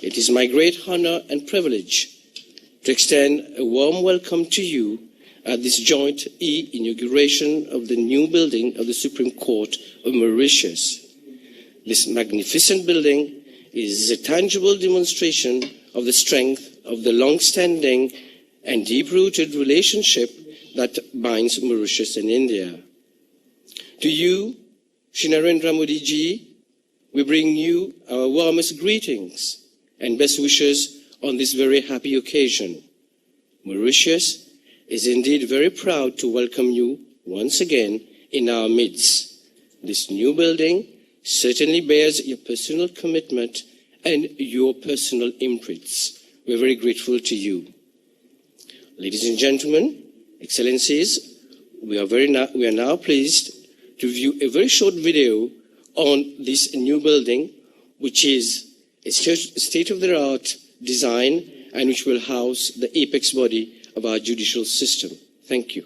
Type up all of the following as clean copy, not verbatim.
It is my great honor and privilege to extend a warm welcome to you at this joint inauguration of the new building of the Supreme Court of Mauritius. This magnificent building is a tangible demonstration of the strength of the long-standing and deep-rooted relationship that binds Mauritius and India. To you, Shri Narendra Modi ji, we bring you our warmest greetings and best wishes on this very happy occasion. Mauritius is indeed very proud to welcome you once again in our midst. This new building certainly bears your personal commitment and your personal imprints. We're very grateful to you. Ladies and gentlemen, Excellencies, we are now pleased to view a very short video on this new building, which is a state-of-the-art design and which will house the apex body of our judicial system. Thank you.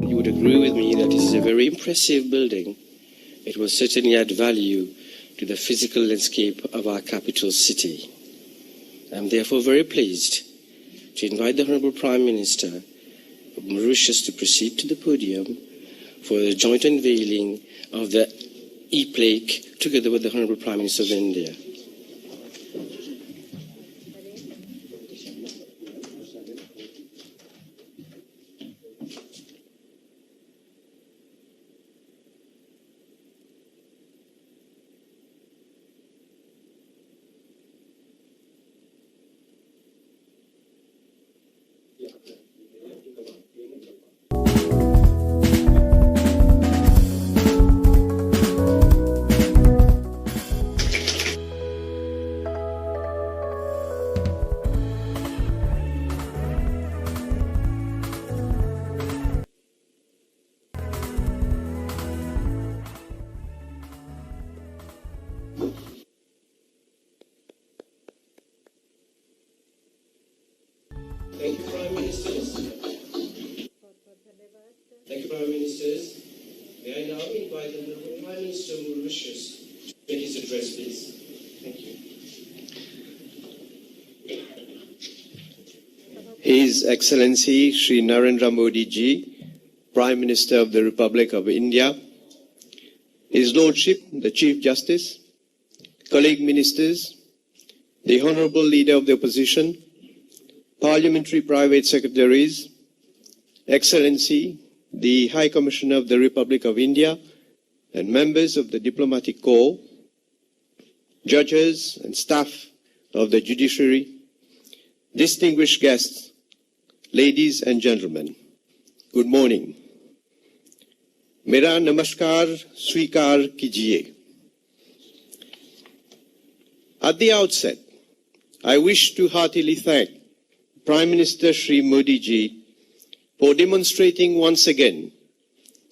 You would agree with me that this is a very impressive building. It will certainly add value to the physical landscape of our capital city. I'm therefore very pleased to invite the Honorable Prime Minister of Mauritius to proceed to the podium for the joint unveiling of the e-plaque together with the Honorable Prime Minister of India. Thank you, Prime Ministers. Thank you, Prime Ministers. May I now invite the Prime Minister of Mauritius to make his address, please. Thank you. His Excellency Shri Narendra Modi Ji, Prime Minister of the Republic of India, His Lordship, the Chief Justice, colleague ministers, the Honourable Leader of the Opposition, Parliamentary Private Secretaries, Excellency, the High Commissioner of the Republic of India, and members of the Diplomatic Corps, judges and staff of the judiciary, distinguished guests, ladies and gentlemen, good morning. Mera namaskar swikar kijiye. At the outset, I wish to heartily thank Prime Minister Shri Modi Ji for demonstrating once again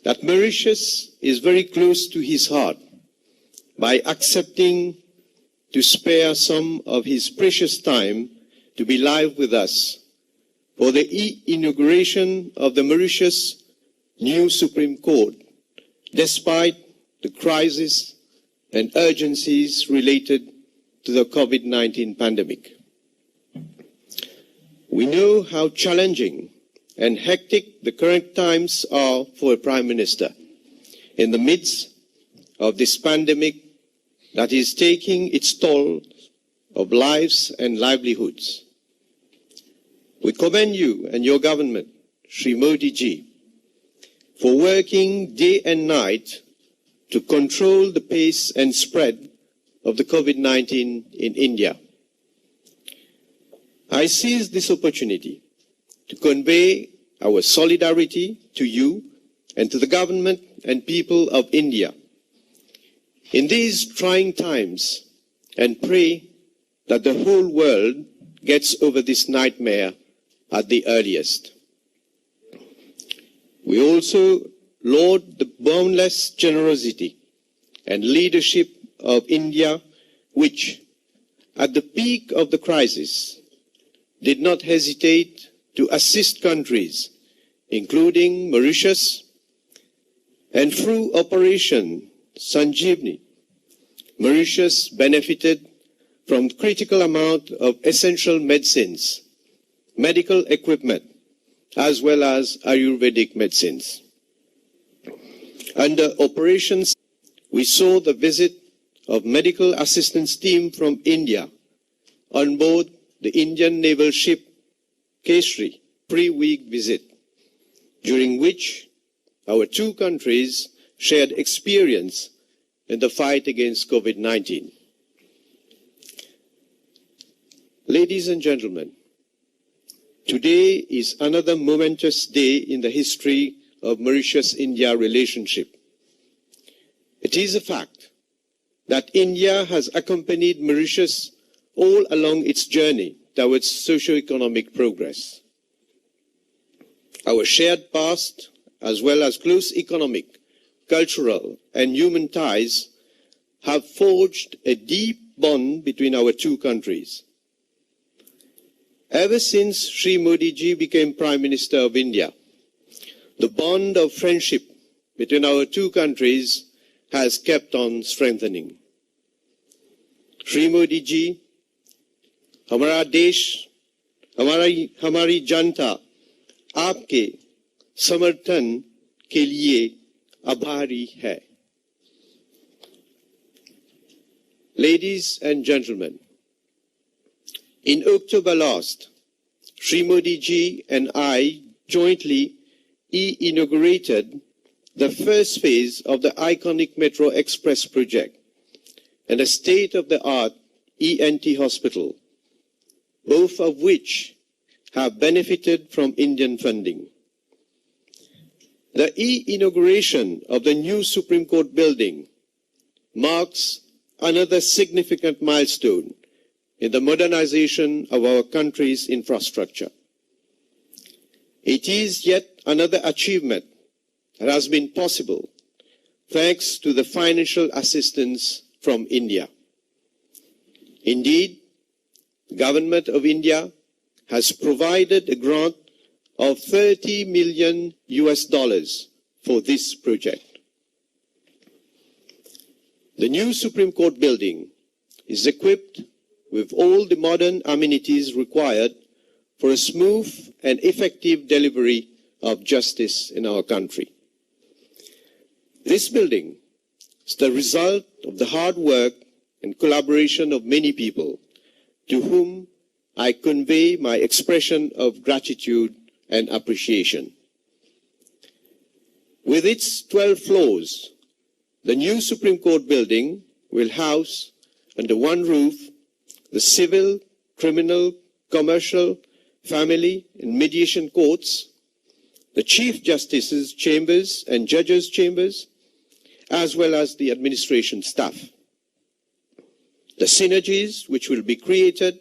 that Mauritius is very close to his heart by accepting to spare some of his precious time to be live with us for the inauguration of the Mauritius new Supreme Court, despite the crisis and urgencies related to the COVID-19 pandemic. We know how challenging and hectic the current times are for a Prime Minister in the midst of this pandemic that is taking its toll of lives and livelihoods. We commend you and your government, Shri Modi Ji, for working day and night to control the pace and spread of the COVID-19 in India. I seize this opportunity to convey our solidarity to you and to the government and people of India in these trying times, and pray that the whole world gets over this nightmare at the earliest. We also laud the boundless generosity and leadership of India, which, at the peak of the crisis, did not hesitate to assist countries, including Mauritius, and through Operation Sanjeevani, Mauritius benefited from critical amount of essential medicines, medical equipment, as well as Ayurvedic medicines. Under operations, we saw the visit of medical assistance team from India on board the Indian naval ship Keshri, 3-week visit, during which our two countries shared experience in the fight against COVID-19. Ladies and gentlemen, today is another momentous day in the history of Mauritius-India relationship. It is a fact that India has accompanied Mauritius all along its journey towards socio-economic progress. Our shared past, as well as close economic, cultural, and human ties, have forged a deep bond between our two countries. Ever since Shri Modi Ji became Prime Minister of India, the bond of friendship between our two countries has kept on strengthening. Shri Modi Ji, हमारा देश, हमारी जनता आपके समर्थन के लिए आभारी है. Ladies and gentlemen, in October last, Shri Modi Ji and I jointly inaugurated the first phase of the iconic Metro Express project and a state-of-the-art ENT hospital, both of which have benefited from Indian funding. The inauguration of the new Supreme Court building marks another significant milestone in the modernization of our country's infrastructure. It is yet another achievement that has been possible thanks to the financial assistance from India. Indeed, the Government of India has provided a grant of $30 million for this project. The new Supreme Court building is equipped with all the modern amenities required for a smooth and effective delivery of justice in our country. This building is the result of the hard work and collaboration of many people, to whom I convey my expression of gratitude and appreciation. With its 12 floors, the new Supreme Court building will house under one roof the civil, criminal, commercial, family and mediation courts, the Chief Justice's chambers and judges' chambers, as well as the administration staff. The synergies which will be created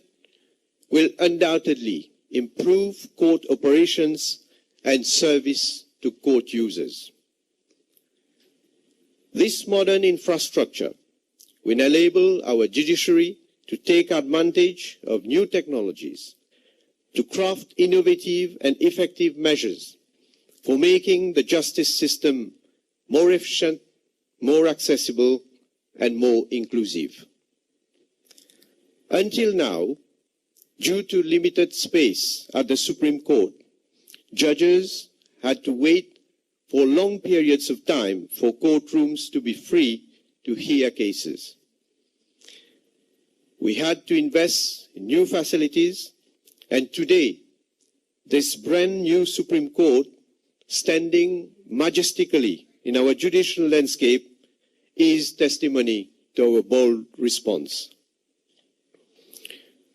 will undoubtedly improve court operations and service to court users. This modern infrastructure will enable our judiciary to take advantage of new technologies, to craft innovative and effective measures for making the justice system more efficient, more accessible, and more inclusive. Until now, due to limited space at the Supreme Court, judges had to wait for long periods of time for courtrooms to be free to hear cases. We had to invest in new facilities, and today, this brand new Supreme Court, standing majestically in our judicial landscape, is testimony to our bold response.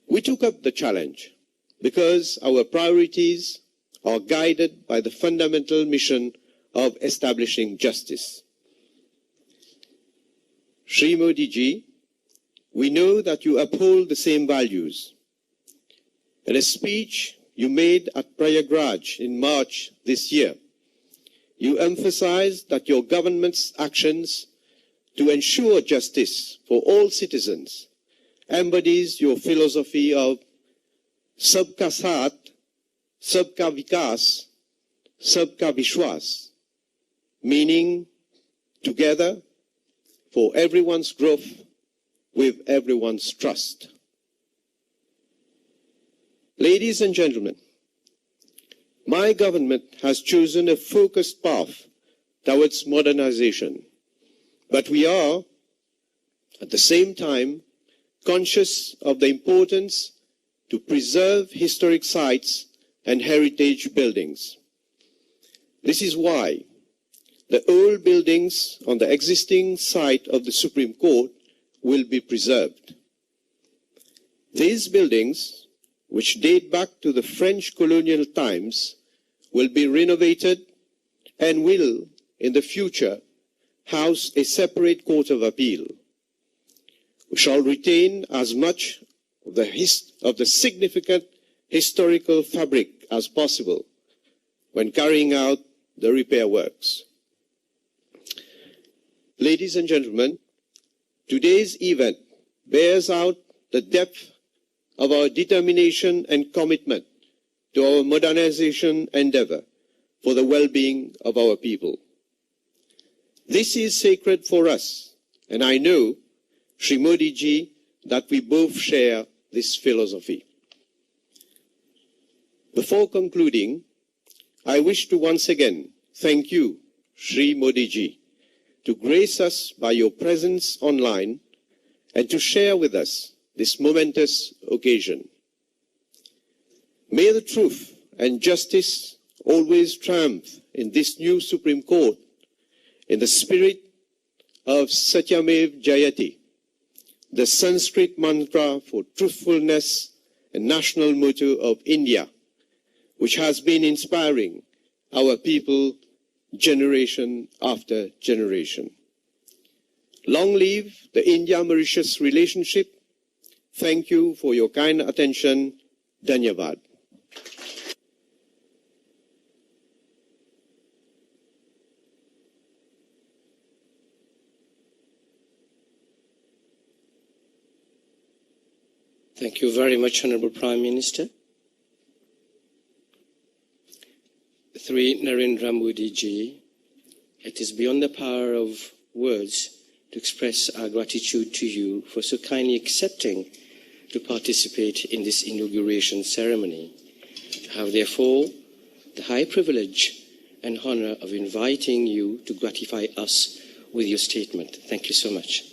We took up the challenge because our priorities are guided by the fundamental mission of establishing justice. Shri Modi ji, we know that you uphold the same values. In a speech you made at Prayagraj in March this year, you emphasized that your government's actions to ensure justice for all citizens embodies your philosophy of Sabka Saath, Sabka Vikas, Sabka Vishwas, meaning together for everyone's growth with everyone's trust. Ladies and gentlemen, my government has chosen a focused path towards modernization, but we are, at the same time, conscious of the importance to preserve historic sites and heritage buildings. This is why the old buildings on the existing site of the Supreme Court will be preserved. These buildings, which date back to the French colonial times, will be renovated and will, in the future, house a separate Court of Appeal. We shall retain as much of the significant historical fabric as possible when carrying out the repair works. Ladies and gentlemen, today's event bears out the depth of our determination and commitment to our modernization endeavor for the well-being of our people. This is sacred for us, and I know, Shri Modi ji, that we both share this philosophy. Before concluding, I wish to once again thank you, Shri Modi ji, to grace us by your presence online and to share with us this momentous occasion. May the truth and justice always triumph in this new Supreme Court in the spirit of Satyamev Jayate, the Sanskrit mantra for truthfulness and national motto of India, which has been inspiring our people generation after generation. Long live the India-Mauritius relationship. Thank you for your kind attention. Dhanyavad. Thank you very much, Honorable Prime Minister. Shri Narendra Modi ji, it is beyond the power of words to express our gratitude to you for so kindly accepting to participate in this inauguration ceremony. have therefore the high privilege and honor of inviting you to gratify us with your statement. Thank you so much.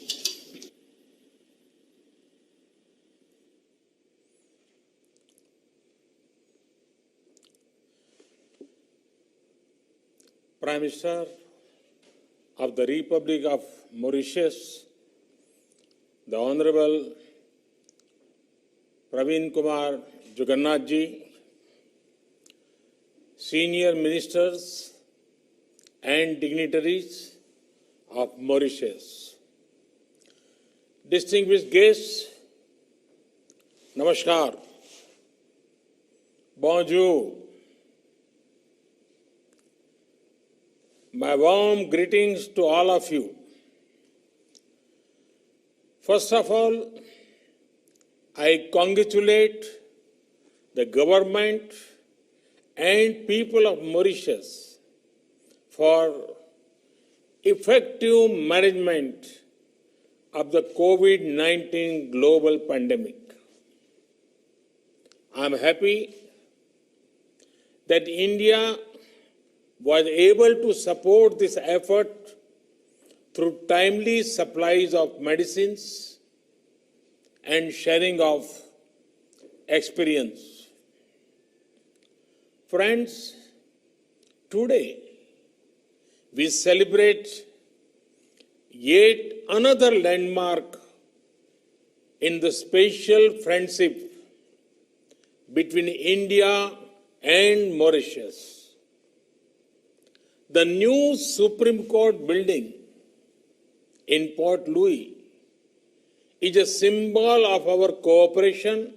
Prime Minister of the Republic of Mauritius, the Honorable Praveen Kumar Jugnauth ji, senior ministers and dignitaries of Mauritius, distinguished guests, Namaskar, Bonjour. My warm greetings to all of you. First of all, I congratulate the government and people of Mauritius for effective management of the COVID-19 global pandemic. I am happy that India was able to support this effort through timely supplies of medicines and sharing of experience. Friends, today we celebrate yet another landmark in the special friendship between India and Mauritius. The new Supreme Court building in Port Louis is a symbol of our cooperation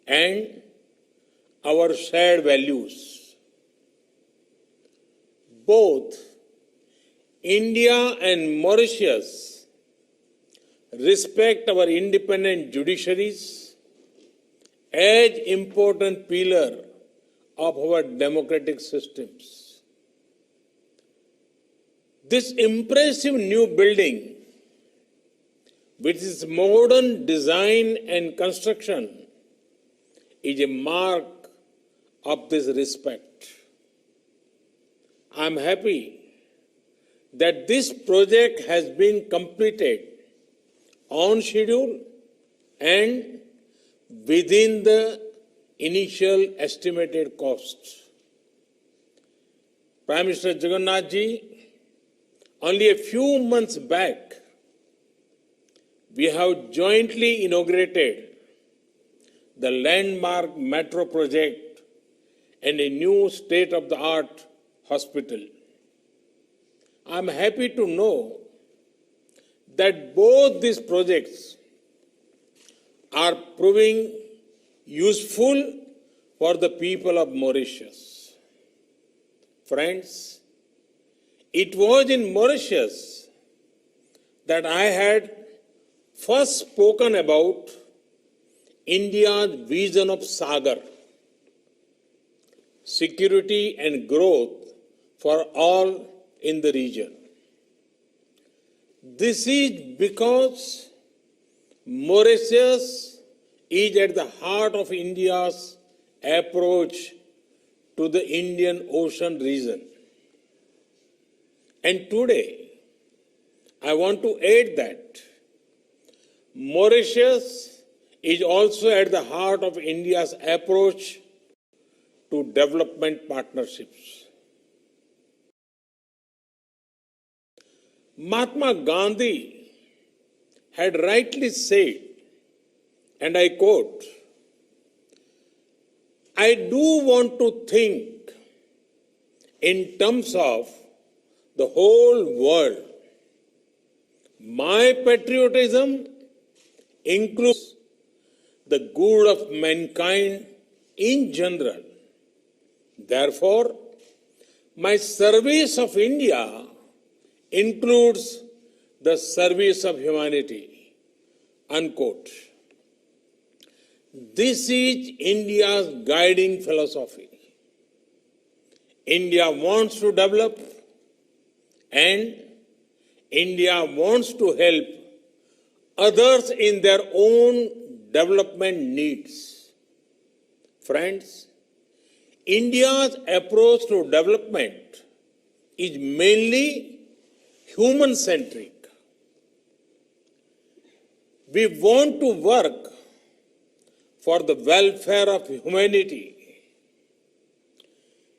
and our shared values. Both India and Mauritius respect our independent judiciaries as important pillar of our democratic systems. This impressive new building, with its modern design and construction, is a mark of this respect. I am happy that this project has been completed on schedule and within the initial estimated cost. Prime Minister Jugnauth ji, only a few months back, we have jointly inaugurated the landmark metro project and a new state-of-the-art hospital. I am happy to know that both these projects are proving useful for the people of Mauritius. Friends, it was in Mauritius that I had first spoken about India's vision of Sagar, security and growth for all in the region. This is because Mauritius is at the heart of India's approach to the Indian Ocean region. And today, I want to add that Mauritius is also at the heart of India's approach to development partnerships. Mahatma Gandhi had rightly said, and I quote, "I do want to think in terms of the whole world. My patriotism includes the good of mankind in general. Therefore, my service of India includes the service of humanity." Unquote. This is India's guiding philosophy. India wants to develop and India wants to help others in their own development needs. Friends, India's approach to development is mainly human-centric. We want to work for the welfare of humanity.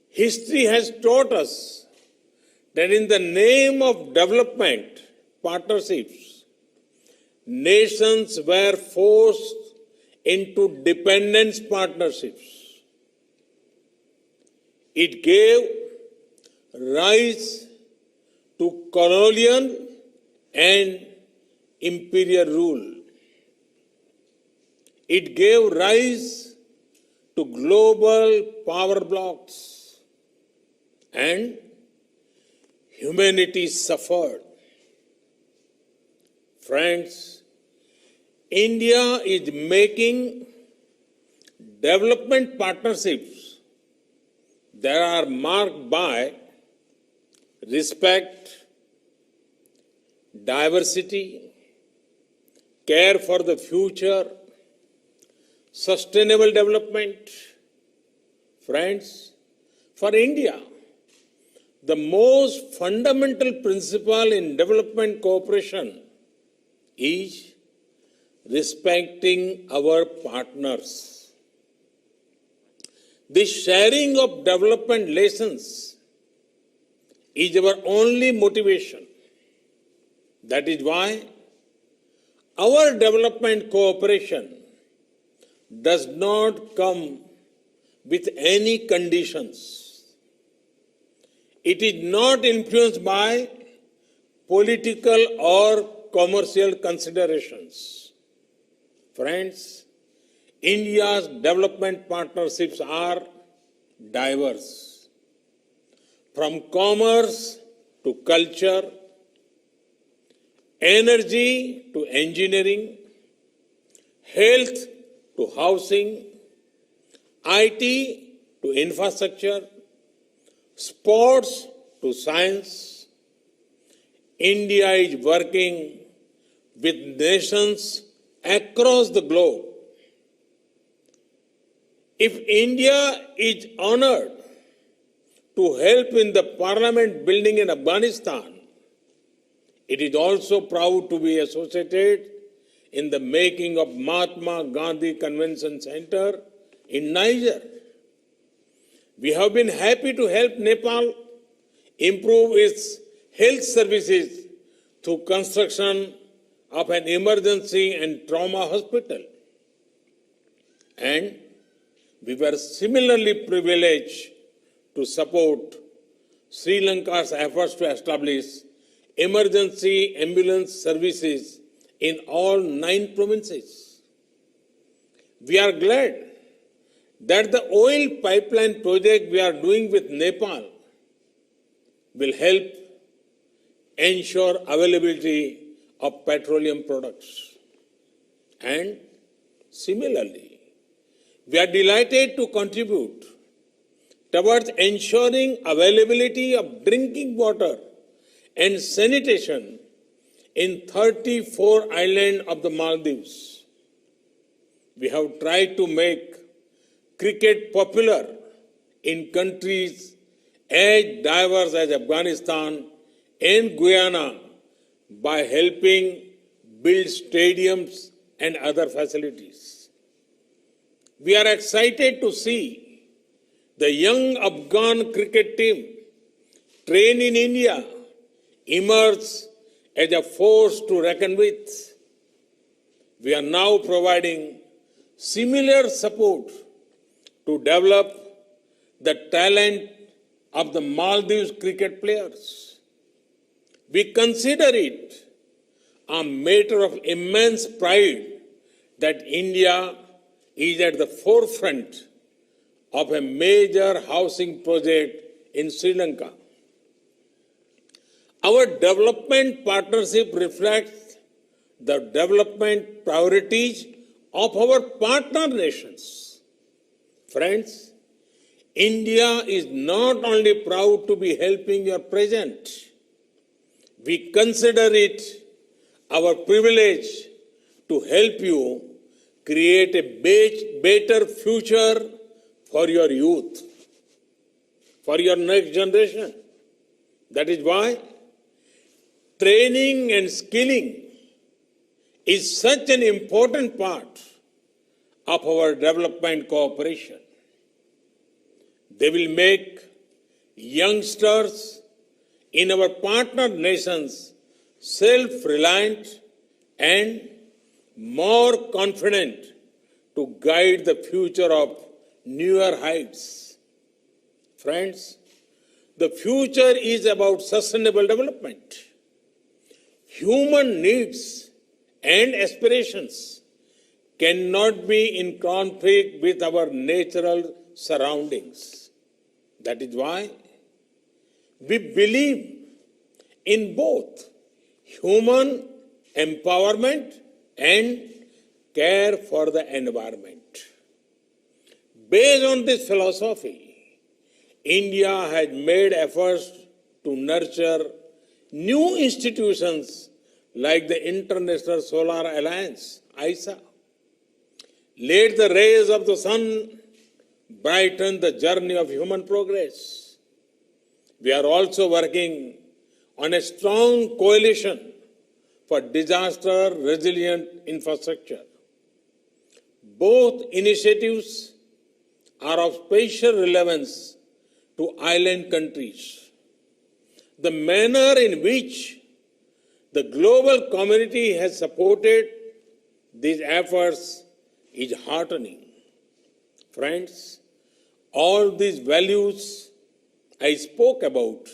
History has taught us that in the name of development partnerships, nations were forced into dependence partnerships. It gave rise to colonial and imperial rule. It gave rise to global power blocks, and humanity suffered. Friends, India is making development partnerships that are marked by respect, diversity, care for the future, sustainable development. Friends, for India, the most fundamental principle in development cooperation is respecting our partners. The sharing of development lessons is our only motivation. That is why our development cooperation does not come with any conditions. It is not influenced by political or commercial considerations. Friends, India's development partnerships are diverse. From commerce to culture, energy to engineering, health to housing, IT to infrastructure, sports to science, India is working with nations across the globe. If India is honored to help in the parliament building in Afghanistan, it is also proud to be associated in the making of Mahatma Gandhi Convention Center in Niger. We have been happy to help Nepal improve its health services through construction of an emergency and trauma hospital. And we were similarly privileged to support Sri Lanka's efforts to establish emergency ambulance services in all 9 provinces. We are glad that the oil pipeline project we are doing with Nepal will help ensure availability of petroleum products. And similarly, we are delighted to contribute towards ensuring availability of drinking water and sanitation in 34 islands of the Maldives. We have tried to make cricket popular in countries as diverse as Afghanistan and Guyana by helping build stadiums and other facilities. We are excited to see the young Afghan cricket team trained in India emerge as a force to reckon with. We are now providing similar support to develop the talent of the Maldives cricket players. We consider it a matter of immense pride that India is at the forefront of a major housing project in Sri Lanka. Our development partnership reflects the development priorities of our partner nations. Friends, India is not only proud to be helping your present, we consider it our privilege to help you create a better future for your youth. for your next generation. That is why training and skilling is such an important part of our development cooperation. They will make youngsters in our partner nations self-reliant and more confident to guide the future of newer heights. Friends, the future is about sustainable development. Human needs and aspirations cannot be in conflict with our natural surroundings. That is why we believe in both human empowerment and care for the environment. Based on this philosophy, India has made efforts to nurture new institutions like the International Solar Alliance, ISA. Let the rays of the sun brighten the journey of human progress. We are also working on a strong coalition for disaster-resilient infrastructure. Both initiatives are of special relevance to island countries. The manner in which the global community has supported these efforts is heartening. Friends, all these values I spoke about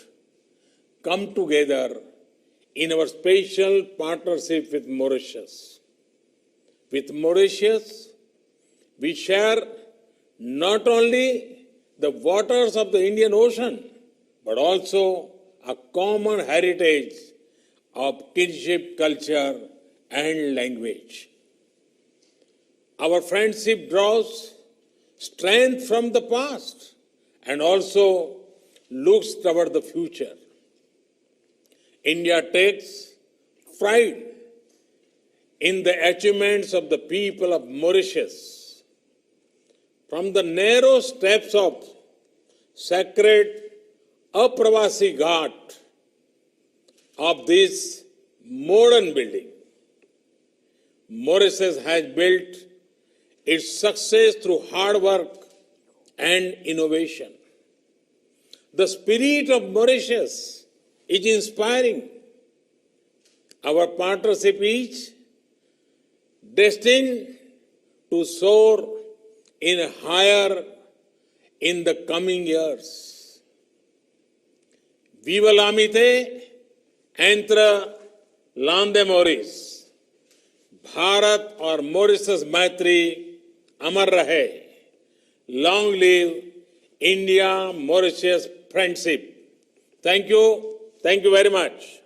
come together in our special partnership with Mauritius. With Mauritius, we share not only the waters of the Indian Ocean, but also a common heritage of kinship, culture, and language. Our friendship draws strength from the past and also looks toward the future. India takes pride in the achievements of the people of Mauritius. From the narrow steps of sacred Apravasi Ghat of this modern building, Mauritius has built its success through hard work and innovation. The spirit of Mauritius is inspiring. Our partnership is destined to soar in higher in the coming years. Viva l'amitié entre l'Inde Maurice. Bharat और Mauritius मैत्री अमर रहे. Long live India Mauritius friendship. Thank you very much.